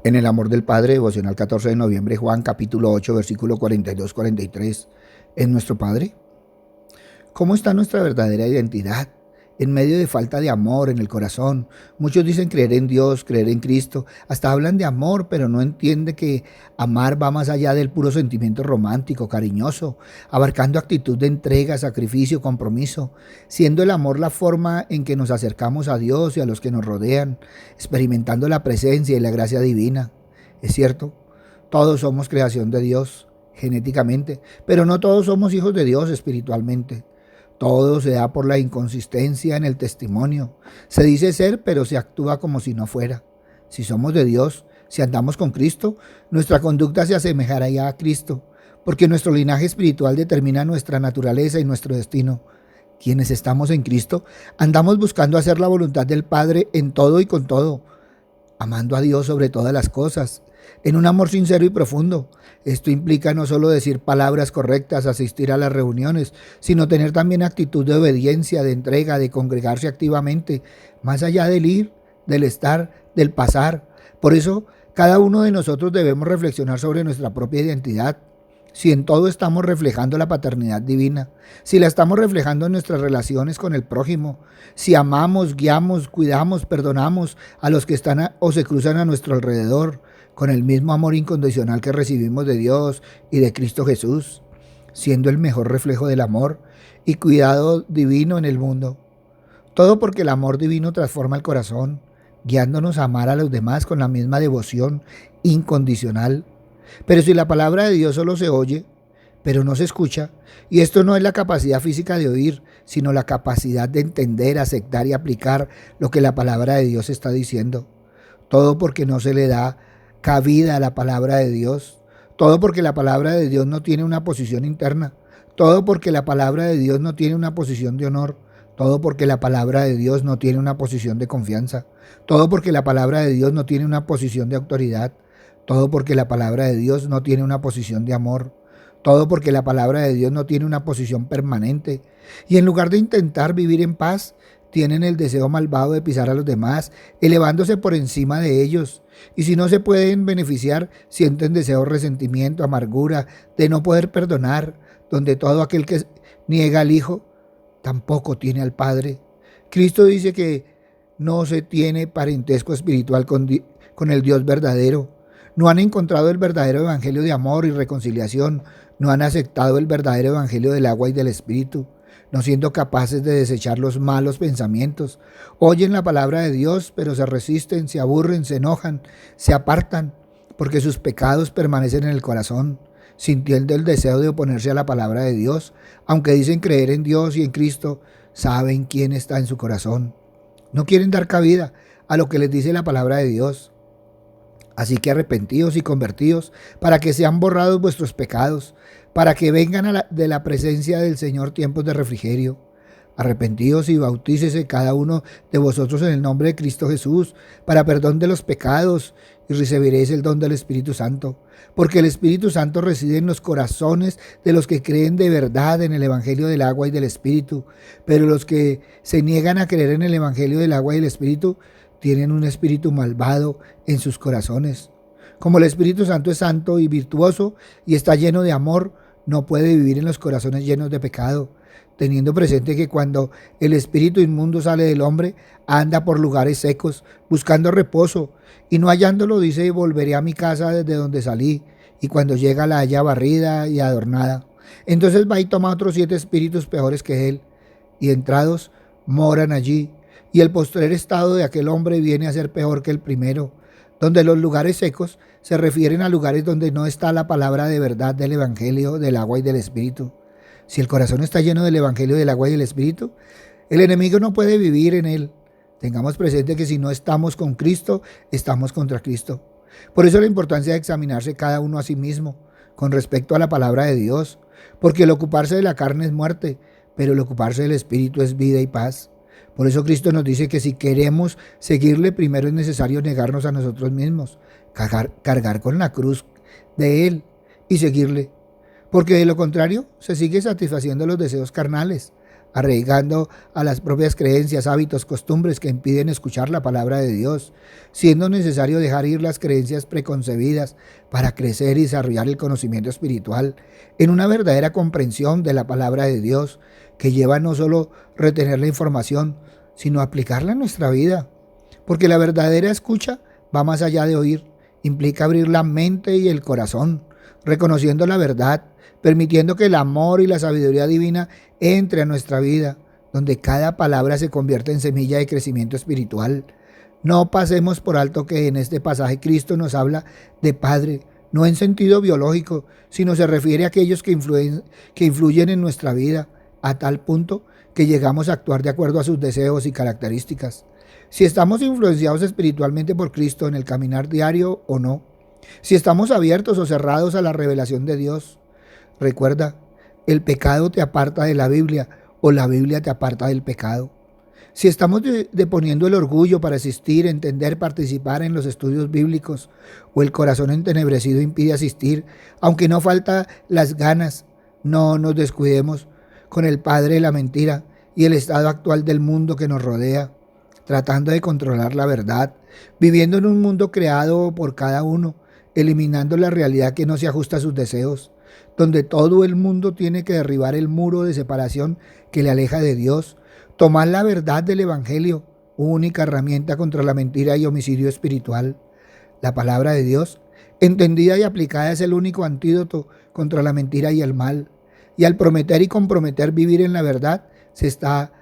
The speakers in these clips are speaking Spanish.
En el amor del Padre, devocional 14 de noviembre, Juan capítulo 8, versículo 42-43. ¿Es nuestro Padre? ¿Cómo está nuestra verdadera identidad? En medio de falta de amor en el corazón. Muchos dicen creer en Dios, creer en Cristo, hasta hablan de amor, pero no entiende que amar va más allá del puro sentimiento romántico, cariñoso, abarcando actitud de entrega, sacrificio, compromiso, siendo el amor la forma en que nos acercamos a Dios y a los que nos rodean, experimentando la presencia y la gracia divina. Es cierto, todos somos creación de Dios genéticamente, pero no todos somos hijos de Dios espiritualmente. Todo se da por la inconsistencia en el testimonio. Se dice ser, pero se actúa como si no fuera. Si somos de Dios, si andamos con Cristo, nuestra conducta se asemejará ya a Cristo, porque nuestro linaje espiritual determina nuestra naturaleza y nuestro destino. Quienes estamos en Cristo, andamos buscando hacer la voluntad del Padre en todo y con todo, amando a Dios sobre todas las cosas, en un amor sincero y profundo. Esto implica no solo decir palabras correctas, asistir a las reuniones, sino tener también actitud de obediencia, de entrega, de congregarse activamente, más allá del ir, del estar, del pasar. Por eso, cada uno de nosotros debemos reflexionar sobre nuestra propia identidad. Si en todo estamos reflejando la paternidad divina, si la estamos reflejando en nuestras relaciones con el prójimo, si amamos, guiamos, cuidamos, perdonamos a los que están o se cruzan a nuestro alrededor, con el mismo amor incondicional que recibimos de Dios y de Cristo Jesús, siendo el mejor reflejo del amor y cuidado divino en el mundo. Todo porque el amor divino transforma el corazón, guiándonos a amar a los demás con la misma devoción incondicional. Pero si la palabra de Dios solo se oye, pero no se escucha, y esto no es la capacidad física de oír, sino la capacidad de entender, aceptar y aplicar lo que la palabra de Dios está diciendo. Todo porque no se le da cabida a la palabra de Dios. Todo porque la palabra de Dios no tiene una posición interna. Todo porque la palabra de Dios no tiene una posición de honor. Todo porque la palabra de Dios no tiene una posición de confianza. Todo porque la palabra de Dios no tiene una posición de autoridad. Todo porque la palabra de Dios no tiene una posición de amor. Todo porque la palabra de Dios no tiene una posición permanente. Y en lugar de intentar vivir en paz, tienen el deseo malvado de pisar a los demás, elevándose por encima de ellos. Y si no se pueden beneficiar, sienten deseo, resentimiento, amargura, de no poder perdonar, donde todo aquel que niega al Hijo tampoco tiene al Padre. Cristo dice que no se tiene parentesco espiritual con el Dios verdadero. No han encontrado el verdadero evangelio de amor y reconciliación. No han aceptado el verdadero evangelio del agua y del Espíritu, no siendo capaces de desechar los malos pensamientos. Oyen la palabra de Dios, pero se resisten, se aburren, se enojan, se apartan, porque sus pecados permanecen en el corazón, sintiendo el deseo de oponerse a la palabra de Dios. Aunque dicen creer en Dios y en Cristo, saben quién está en su corazón. No quieren dar cabida a lo que les dice la palabra de Dios. Así que arrepentidos y convertidos, para que sean borrados vuestros pecados, para que vengan de la presencia del Señor tiempos de refrigerio. Arrepentidos y bautícese cada uno de vosotros en el nombre de Cristo Jesús, para perdón de los pecados, y recibiréis el don del Espíritu Santo, porque el Espíritu Santo reside en los corazones de los que creen de verdad en el Evangelio del agua y del Espíritu. Pero los que se niegan a creer en el Evangelio del agua y del Espíritu tienen un espíritu malvado en sus corazones. Como el Espíritu Santo es santo y virtuoso y está lleno de amor, no puede vivir en los corazones llenos de pecado, teniendo presente que cuando el espíritu inmundo sale del hombre, anda por lugares secos, buscando reposo, y no hallándolo dice: volveré a mi casa desde donde salí, y cuando llega la halla barrida y adornada. Entonces va y toma otros 7 espíritus peores que él, y entrados moran allí. Y el postrer estado de aquel hombre viene a ser peor que el primero, donde los lugares secos se refieren a lugares donde no está la palabra de verdad del Evangelio, del agua y del Espíritu. Si el corazón está lleno del Evangelio, del agua y del Espíritu, el enemigo no puede vivir en él. Tengamos presente que si no estamos con Cristo, estamos contra Cristo. Por eso la importancia de examinarse cada uno a sí mismo con respecto a la palabra de Dios, porque el ocuparse de la carne es muerte, pero el ocuparse del Espíritu es vida y paz. Por eso Cristo nos dice que si queremos seguirle, primero es necesario negarnos a nosotros mismos, cargar con la cruz de Él y seguirle. Porque de lo contrario, se sigue satisfaciendo los deseos carnales, arraigando a las propias creencias, hábitos, costumbres que impiden escuchar la palabra de Dios, siendo necesario dejar ir las creencias preconcebidas para crecer y desarrollar el conocimiento espiritual en una verdadera comprensión de la palabra de Dios, que lleva no solo retener la información, sino aplicarla en nuestra vida. Porque la verdadera escucha va más allá de oír, implica abrir la mente y el corazón, reconociendo la verdad, permitiendo que el amor y la sabiduría divina entre a nuestra vida, donde cada palabra se convierte en semilla de crecimiento espiritual. No pasemos por alto que en este pasaje Cristo nos habla de Padre, no en sentido biológico, sino se refiere a aquellos que influyen en nuestra vida, a tal punto que llegamos a actuar de acuerdo a sus deseos y características. Si estamos influenciados espiritualmente por Cristo en el caminar diario o no, si estamos abiertos o cerrados a la revelación de Dios. Recuerda, el pecado te aparta de la Biblia o la Biblia te aparta del pecado. Si estamos deponiendo el orgullo para asistir, entender, participar en los estudios bíblicos, o el corazón entenebrecido impide asistir, aunque no falta las ganas, no nos descuidemos con el padre de la mentira y el estado actual del mundo que nos rodea, tratando de controlar la verdad, viviendo en un mundo creado por cada uno, eliminando la realidad que no se ajusta a sus deseos, donde todo el mundo tiene que derribar el muro de separación que le aleja de Dios, tomar la verdad del Evangelio, única herramienta contra la mentira y homicidio espiritual. La palabra de Dios, entendida y aplicada, es el único antídoto contra la mentira y el mal. Y al prometer y comprometer vivir en la verdad, se está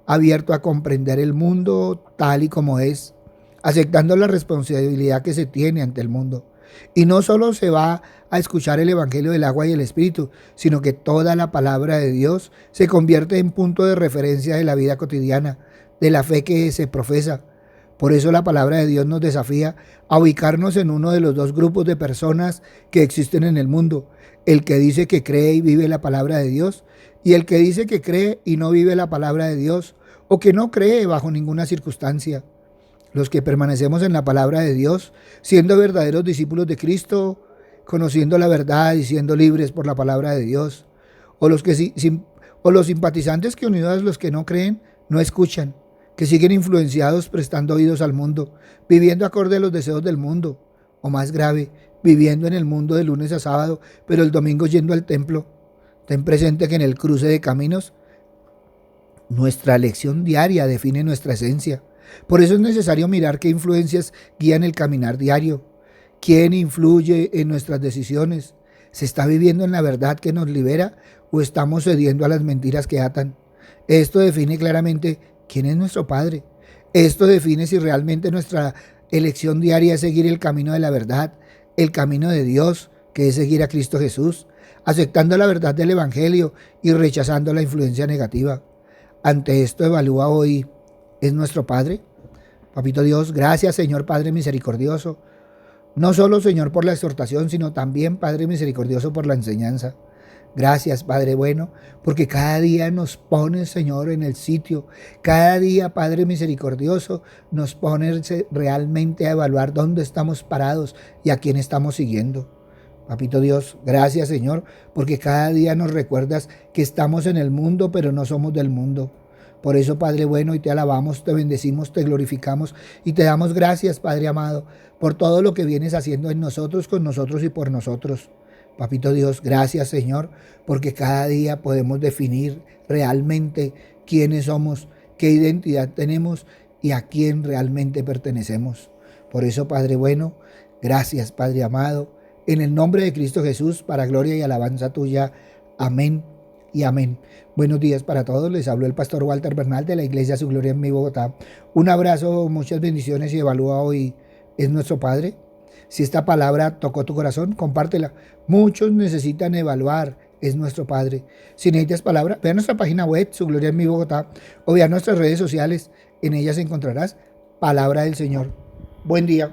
abierto a comprender el mundo tal y como es, aceptando la responsabilidad que se tiene ante el mundo. Y no solo se va a escuchar el Evangelio del agua y el Espíritu, sino que toda la palabra de Dios se convierte en punto de referencia de la vida cotidiana, de la fe que se profesa. Por eso la palabra de Dios nos desafía a ubicarnos en uno de los dos grupos de personas que existen en el mundo: el que dice que cree y vive la palabra de Dios, y el que dice que cree y no vive la palabra de Dios, o que no cree bajo ninguna circunstancia. Los que permanecemos en la palabra de Dios, siendo verdaderos discípulos de Cristo, conociendo la verdad y siendo libres por la palabra de Dios, o los simpatizantes que, unidos a los que no creen, no escuchan, que siguen influenciados prestando oídos al mundo, viviendo acorde a los deseos del mundo, o más grave, viviendo en el mundo de lunes a sábado, pero el domingo yendo al templo. Ten presente que en el cruce de caminos, nuestra elección diaria define nuestra esencia. Por eso es necesario mirar qué influencias guían el caminar diario, quién influye en nuestras decisiones. ¿Se está viviendo en la verdad que nos libera o estamos cediendo a las mentiras que atan? Esto define claramente quién es nuestro Padre. Esto define si realmente nuestra elección diaria es seguir el camino de la verdad, el camino de Dios, que es seguir a Cristo Jesús, aceptando la verdad del Evangelio y rechazando la influencia negativa. Ante esto evalúa hoy: ¿es nuestro Padre? Papito Dios, gracias, Señor Padre misericordioso. No solo, Señor, por la exhortación, sino también, Padre misericordioso, por la enseñanza. Gracias, Padre bueno, porque cada día nos pones, Señor, en el sitio. Cada día, Padre misericordioso, nos pones realmente a evaluar dónde estamos parados y a quién estamos siguiendo. Papito Dios, gracias, Señor, porque cada día nos recuerdas que estamos en el mundo, pero no somos del mundo. Por eso, Padre bueno, y te alabamos, te bendecimos, te glorificamos y te damos gracias, Padre amado, por todo lo que vienes haciendo en nosotros, con nosotros y por nosotros. Papito Dios, gracias, Señor, porque cada día podemos definir realmente quiénes somos, qué identidad tenemos y a quién realmente pertenecemos. Por eso, Padre bueno, gracias, Padre amado, en el nombre de Cristo Jesús, para gloria y alabanza tuya. Amén y amén. Buenos días para todos. Les habló el pastor Walter Bernal de la Iglesia Su Gloria en mi Bogotá. Un abrazo, muchas bendiciones y evalúa hoy: ¿es nuestro Padre? Si esta palabra tocó tu corazón, compártela. Muchos necesitan evaluar: ¿es nuestro Padre? Si necesitas palabra, ve a nuestra página web, Su Gloria en mi Bogotá, o ve a nuestras redes sociales. En ellas encontrarás palabra del Señor. Buen día.